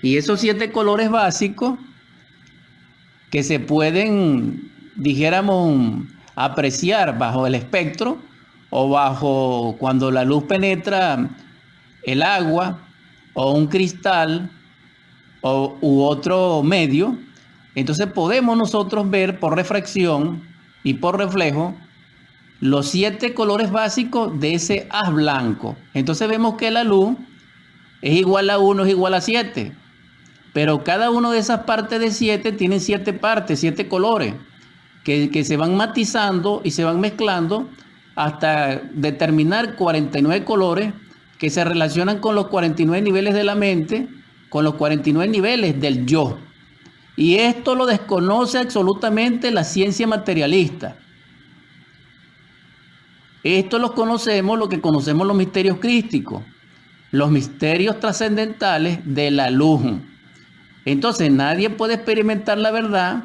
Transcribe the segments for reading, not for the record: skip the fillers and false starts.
Y esos 7 colores básicos que se pueden, dijéramos, apreciar bajo el espectro o bajo cuando la luz penetra el agua o un cristal u otro medio, entonces podemos nosotros ver por refracción y por reflejo los 7 colores básicos de ese haz blanco. Entonces vemos que la luz es igual a 1, es igual a 7. Pero cada una de esas partes de 7 tienen 7 partes, 7 colores, que se van matizando y se van mezclando hasta determinar 49 colores que se relacionan con los 49 niveles de la mente, con los 49 niveles del yo. Y esto lo desconoce absolutamente la ciencia materialista. Esto lo conocemos, lo que conocemos los misterios crísticos, los misterios trascendentales de la luz. Entonces nadie puede experimentar la verdad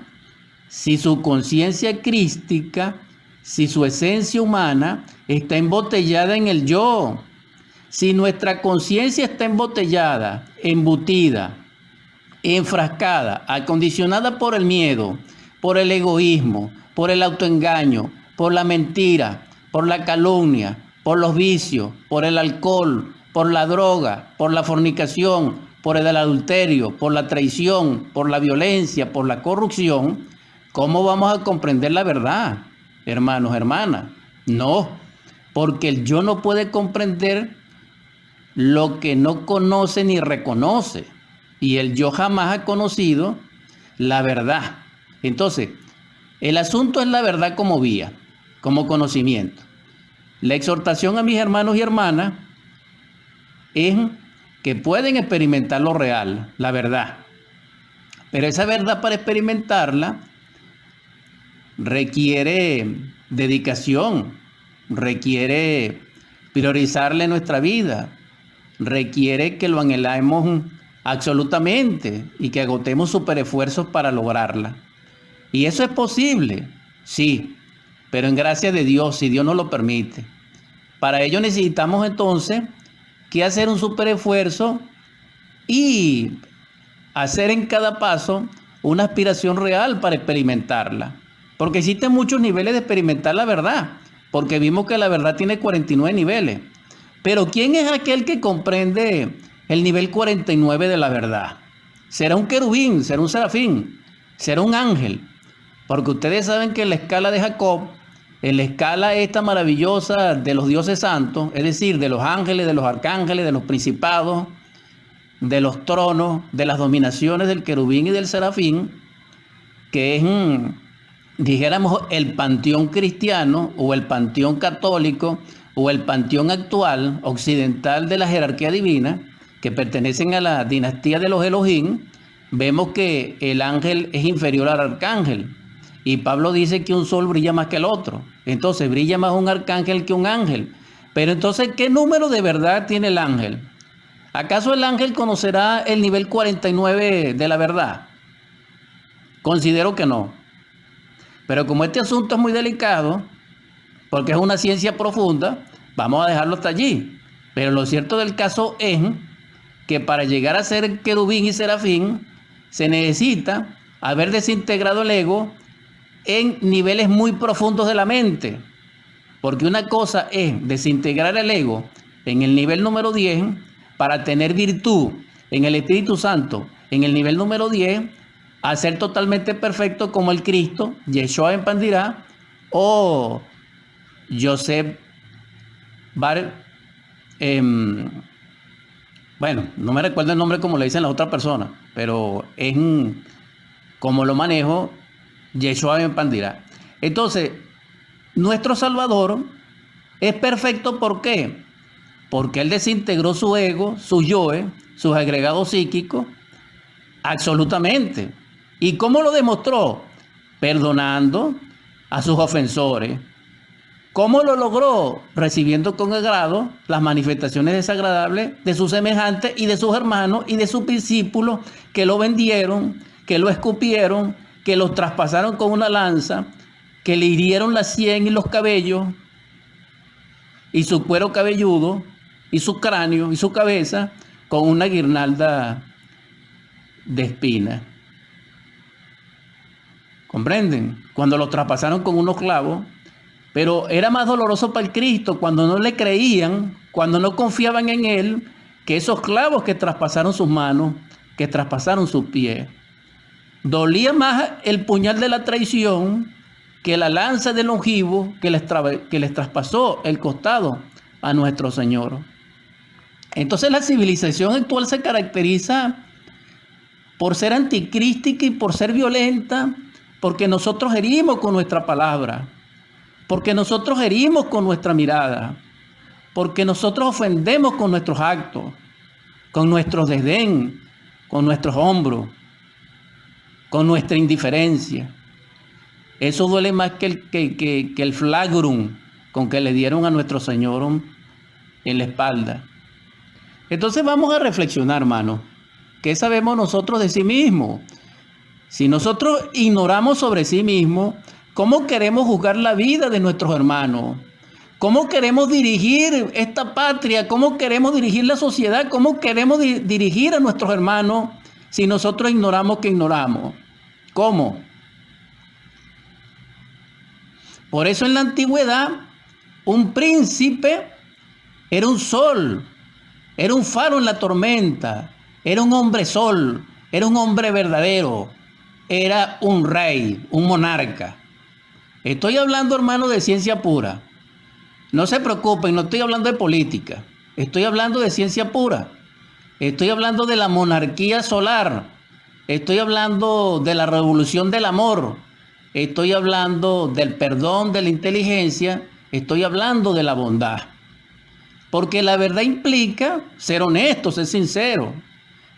si su conciencia crística, si su esencia humana está embotellada en el yo. Si nuestra conciencia está embotellada, embutida, enfrascada, acondicionada por el miedo, por el egoísmo, por el autoengaño, por la mentira, por la calumnia, por los vicios, por el alcohol, por la droga, por la fornicación, por el adulterio, por la traición, por la violencia, por la corrupción, ¿cómo vamos a comprender la verdad, hermanos, hermanas? No, porque el yo no puede comprender lo que no conoce ni reconoce. Y el yo jamás ha conocido la verdad. Entonces, el asunto es la verdad como vía, como conocimiento. La exhortación a mis hermanos y hermanas es que pueden experimentar lo real, la verdad. Pero esa verdad, para experimentarla, requiere dedicación, requiere priorizarle nuestra vida, requiere que lo anhelemos absolutamente y que agotemos superesfuerzos para lograrla. Y eso es posible, sí, pero en gracia de Dios, si Dios nos lo permite. Para ello necesitamos entonces que hacer un superesfuerzo y hacer en cada paso una aspiración real para experimentarla. Porque existen muchos niveles de experimentar la verdad, porque vimos que la verdad tiene 49 niveles. Pero ¿quién es aquel que comprende el nivel 49 de la verdad? ¿Será un querubín? ¿Será un serafín? ¿Será un ángel? Porque ustedes saben que en la escala de Jacob, en la escala esta maravillosa de los dioses santos, es decir, de los ángeles, de los arcángeles, de los principados, de los tronos, de las dominaciones del querubín y del serafín, que es, dijéramos, el panteón cristiano o el panteón católico o el panteón actual occidental de la jerarquía divina, que pertenecen a la dinastía de los Elohim, vemos que el ángel es inferior al arcángel. Y Pablo dice que un sol brilla más que el otro. Entonces brilla más un arcángel que un ángel. Pero entonces, ¿qué número de verdad tiene el ángel? ¿Acaso el ángel conocerá el nivel 49 de la verdad? Considero que no. Pero como este asunto es muy delicado, porque es una ciencia profunda, vamos a dejarlo hasta allí. Pero lo cierto del caso es que para llegar a ser querubín y serafín, se necesita haber desintegrado el ego en niveles muy profundos de la mente. Porque una cosa es desintegrar el ego en el nivel número 10 para tener virtud en el Espíritu Santo en el nivel número 10, a ser totalmente perfecto como el Cristo, Yeshua en Pandirá, o Joseph Bar, bueno, no me recuerdo el nombre como le dicen las otras personas, pero es como lo manejo, Yeshua en Pandirá. Entonces, nuestro Salvador es perfecto, ¿por qué? Porque Él desintegró su ego, su yoe, sus agregados psíquicos, absolutamente. ¿Y cómo lo demostró? Perdonando a sus ofensores. ¿Cómo lo logró? Recibiendo con agrado las manifestaciones desagradables de sus semejantes y de sus hermanos y de sus discípulos que lo vendieron, que lo escupieron, que lo traspasaron con una lanza, que le hirieron la sien y los cabellos, y su cuero cabelludo, y su cráneo, y su cabeza, con una guirnalda de espinas. ¿Comprenden? Cuando lo traspasaron con unos clavos, pero era más doloroso para el Cristo cuando no le creían, cuando no confiaban en Él, que esos clavos que traspasaron sus manos, que traspasaron sus pies. Dolía más el puñal de la traición que la lanza del longivo que les traspasó el costado a nuestro Señor. Entonces la civilización actual se caracteriza por ser anticrística y por ser violenta, porque nosotros herimos con nuestra palabra, porque nosotros herimos con nuestra mirada, porque nosotros ofendemos con nuestros actos, con nuestro desdén, con nuestros hombros, con nuestra indiferencia. Eso duele más que el flagrum con que le dieron a nuestro Señor en la espalda. Entonces vamos a reflexionar, hermano. ¿Qué sabemos nosotros de sí mismos? Si nosotros ignoramos sobre sí mismos, ¿cómo queremos juzgar la vida de nuestros hermanos? ¿Cómo queremos dirigir esta patria? ¿Cómo queremos dirigir la sociedad? ¿Cómo queremos dirigir a nuestros hermanos si nosotros ignoramos que ignoramos? ¿Cómo? Por eso en la antigüedad, un príncipe era un sol, era un faro en la tormenta, era un hombre sol, era un hombre verdadero, era un rey, un monarca. Estoy hablando, hermano, de ciencia pura. No se preocupen, no estoy hablando de política, estoy hablando de ciencia pura. Estoy hablando de la monarquía solar, estoy hablando de la revolución del amor, estoy hablando del perdón, de la inteligencia, estoy hablando de la bondad. Porque la verdad implica ser honesto, ser sincero.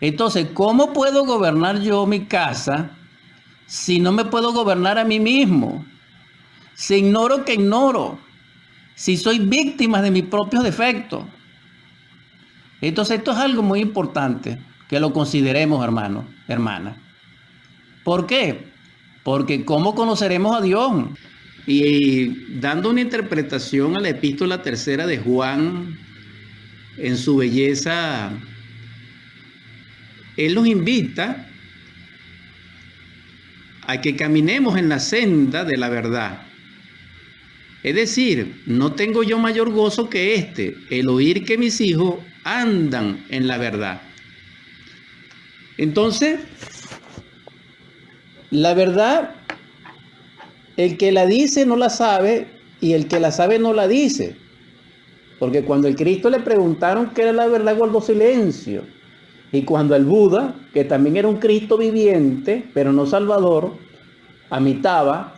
Entonces, ¿cómo puedo gobernar yo mi casa si no me puedo gobernar a mí mismo? Si ignoro que ignoro, si soy víctima de mis propios defectos. Entonces, esto es algo muy importante que lo consideremos, hermano, hermana. ¿Por qué? Porque ¿cómo conoceremos a Dios? Y dando una interpretación a la epístola 3 de Juan, en su belleza, él nos invita a que caminemos en la senda de la verdad. Es decir, no tengo yo mayor gozo que el oír que mis hijos andan en la verdad. Entonces, la verdad, el que la dice no la sabe y el que la sabe no la dice. Porque cuando el Cristo le preguntaron qué era la verdad, guardó silencio. Y cuando el Buda, que también era un Cristo viviente, pero no Salvador, Amitabha,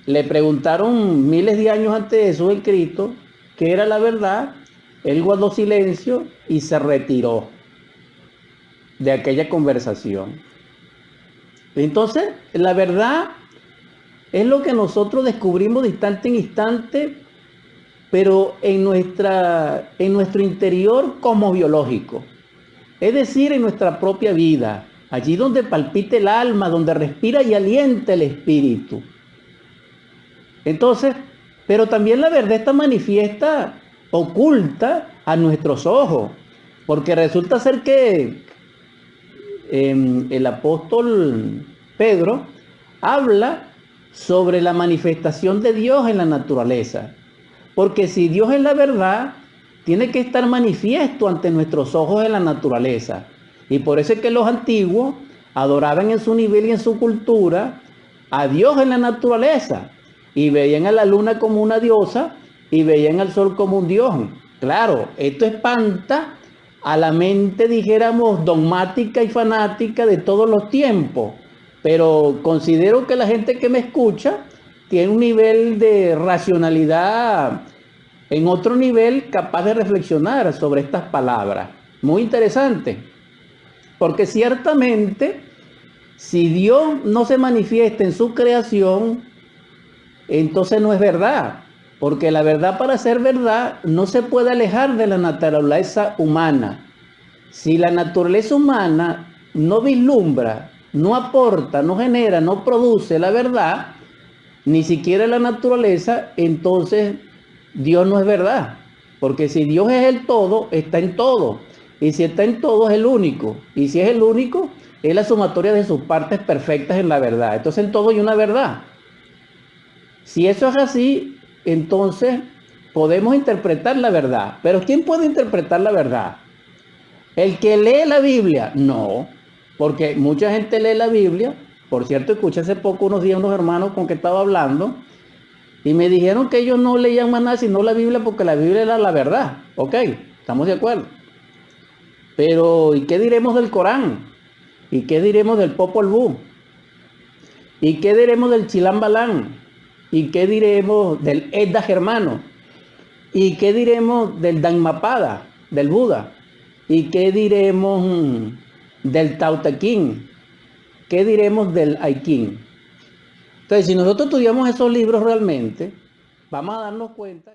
le preguntaron miles de años antes de eso el Cristo qué era la verdad, él guardó silencio y se retiró de aquella conversación. Entonces, la verdad es lo que nosotros descubrimos de instante en instante, pero en nuestro interior cosmobiológico. Es decir, en nuestra propia vida, allí donde palpita el alma, donde respira y alienta el espíritu. Entonces, pero también la verdad está manifiesta, oculta a nuestros ojos, porque resulta ser que el apóstol Pedro habla sobre la manifestación de Dios en la naturaleza. Porque si Dios es la verdad, tiene que estar manifiesto ante nuestros ojos en la naturaleza. Y por eso es que los antiguos adoraban en su nivel y en su cultura a Dios en la naturaleza. Y veían a la luna como una diosa y veían al sol como un dios. Claro, esto espanta a la mente, dijéramos, dogmática y fanática de todos los tiempos. Pero considero que la gente que me escucha tiene un nivel de racionalidad en otro nivel capaz de reflexionar sobre estas palabras. Muy interesante. Porque ciertamente, si Dios no se manifiesta en su creación, entonces no es verdad. Porque la verdad, para ser verdad, no se puede alejar de la naturaleza humana. Si la naturaleza humana no vislumbra, no aporta, no genera, no produce la verdad, ni siquiera la naturaleza, entonces Dios no es verdad. Porque si Dios es el todo, está en todo. Y si está en todo, es el único. Y si es el único, es la sumatoria de sus partes perfectas en la verdad. Entonces en todo hay una verdad. Si eso es así, entonces podemos interpretar la verdad. Pero ¿quién puede interpretar la verdad? ¿El que lee la Biblia? No, porque mucha gente lee la Biblia. Por cierto, escuché hace poco unos días unos hermanos con que estaba hablando y me dijeron que ellos no leían más nada sino la Biblia porque la Biblia era la verdad. Ok, estamos de acuerdo. Pero ¿y qué diremos del Corán? ¿Y qué diremos del Popol Vuh? ¿Y qué diremos del Chilam Balán? ¿Y qué diremos del Edda Germano? ¿Y qué diremos del Dhammapada, del Buda? ¿Y qué diremos del Tao Te Ching? ¿Qué diremos del I Ching? Entonces, si nosotros estudiamos esos libros realmente, vamos a darnos cuenta.